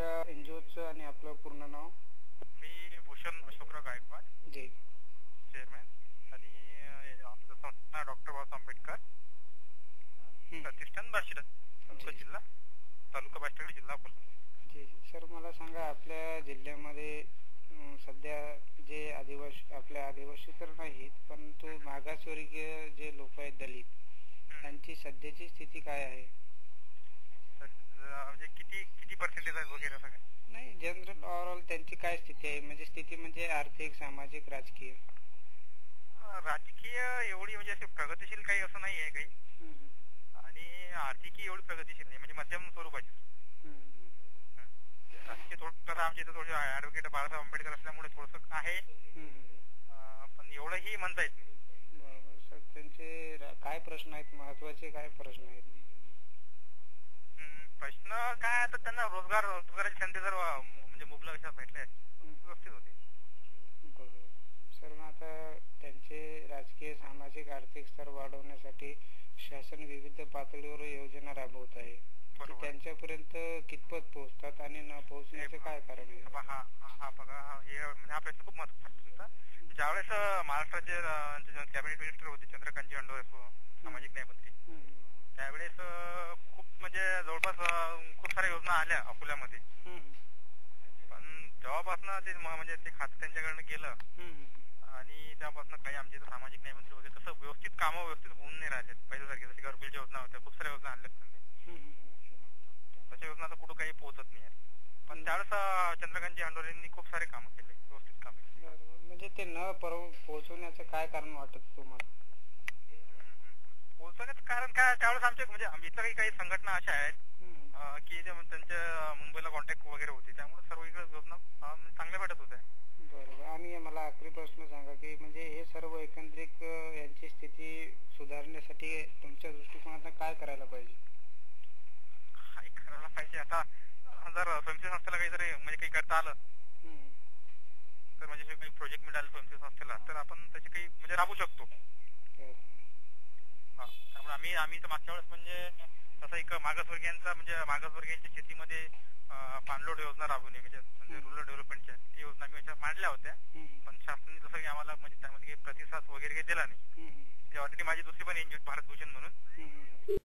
आपल्या एनजीओचं आणि आपलं पूर्ण नाव? मी भूषण अशोकराव गायकवाड, जी. चेअरमॅन, आणि आमचं संस्था डॉक्टर बाबासाहेब आंबेडकर प्रतिष्ठान बार्शीला, जिल्हा तालुका बार्शीकडे, जिल्हा अकोला. जी सर, मला सांगा, आपल्या जिल्ह्यामध्ये सध्या जे आपल्या आदिवासी तर नाहीत, परंतु मागासवर्गीय जे लोक आहेत, दलित, त्यांची सध्याची स्थिती काय आहे? म्हणजे किती किती पर्सेंटेज आहे वगैरे सगळं? नाही, जनरल ओव्हरऑल त्यांची काय स्थिती आहे? म्हणजे स्थिती म्हणजे आर्थिक, सामाजिक, राजकीय. राजकीय एवढी म्हणजे अशी प्रगतिशील काही असं नाही आहे काही, आणि आर्थिकही एवढी प्रगतिशील नाही, म्हणजे मध्यम स्वरूपाची. राजकीय थोडं आमच्या इथं थोडे ऍडव्होकेट बाबासाहेब आंबेडकर असल्यामुळे थोडंसं आहे, पण एवढंही म्हणता येत नाही. बरोबर सर, त्यांचे काय प्रश्न आहेत, महत्वाचे काय प्रश्न आहेत? प्रश्न काय, आता त्यांना रोजगाराची संधी जर म्हणजे मुबलक अशा भेटल्या व्यवस्थित होते. बरोबर सर, मग आता त्यांचे राजकीय, सामाजिक, आर्थिक स्तर वाढवण्यासाठी शासन विविध पातळीवर योजना राबवत आहे. त्यांच्यापर्यंत कितपत पोहोचतात आणि न पोहोचण्याचे काय कारण आहे? हा प्रश्न खूप महत्वाचा आहे तुमचा. ज्यावेळेस महाराष्ट्राचे कॅबिनेट मिनिस्टर होते चंद्रकांतजी अंडोरे, सामाजिक न्याय मंत्री, त्यावेळेस खूप म्हणजे जवळपास खूप साऱ्या योजना आल्या अकोल्यामध्ये, पण तेव्हापासून ते म्हणजे ते खातं त्यांच्याकडनं गेलं, आणि त्यापासून काही आमचे सामाजिक न्याय मंत्री वगैरे तसं व्यवस्थित कामं व्यवस्थित होऊन नाही राहिले पहिल्यासारखे. जशी घरकुलच्या योजना होत्या, खूप साऱ्या योजना आणल्यात त्यांनी, तशा योजना तर कुठं काही पोहोचत नाही. पण त्यावेळेस चंद्रकांतजी अंडोरेंनी खूप सारे कामं केले, व्यवस्थित कामं. म्हणजे ते न पोहोचवण्याचं काय कारण वाटत तुम्हाला? पोहोचवण्याचं कारण काय, त्यावेळेस आमचे म्हणजे इथं काही संघटना अशा आहेत की त्यांच्या मुंबईला कॉन्टॅक्ट वगैरे होते, त्यामुळे सर्व इकडे योजना चांगल्या भेटत होत्या. बरोबर. आणि मला आखरी प्रश्न सांगा की म्हणजे हे सर्व एकंदरीत यांची स्थिती सुधारण्यासाठी तुमच्या दृष्टिकोनातून काय करायला पाहिजे? काय करायला पाहिजे, आता जर स्वयंसेवी संस्थेला काहीतरी म्हणजे काही करता आलं तर, म्हणजे हे काही प्रोजेक्ट मिळाले स्वयंसेवी संस्थेला, तर आपण त्याचे काही म्हणजे राबवू शकतो. त्यामुळे आम्ही तर मागच्या वेळेस म्हणजे तसं एक मागासवर्गीयांच्या शेतीमध्ये पाणलोट योजना राबवणे, म्हणजे रुरल डेव्हलपमेंटच्या ती योजना आम्ही मांडल्या होत्या, पण शासनाने जसं की आम्हाला म्हणजे त्यामध्ये काही प्रतिसाद वगैरे काही दिला नाही. ऑलरेडी माझी दुसरी पण एनजीओ भारत भूषण म्हणून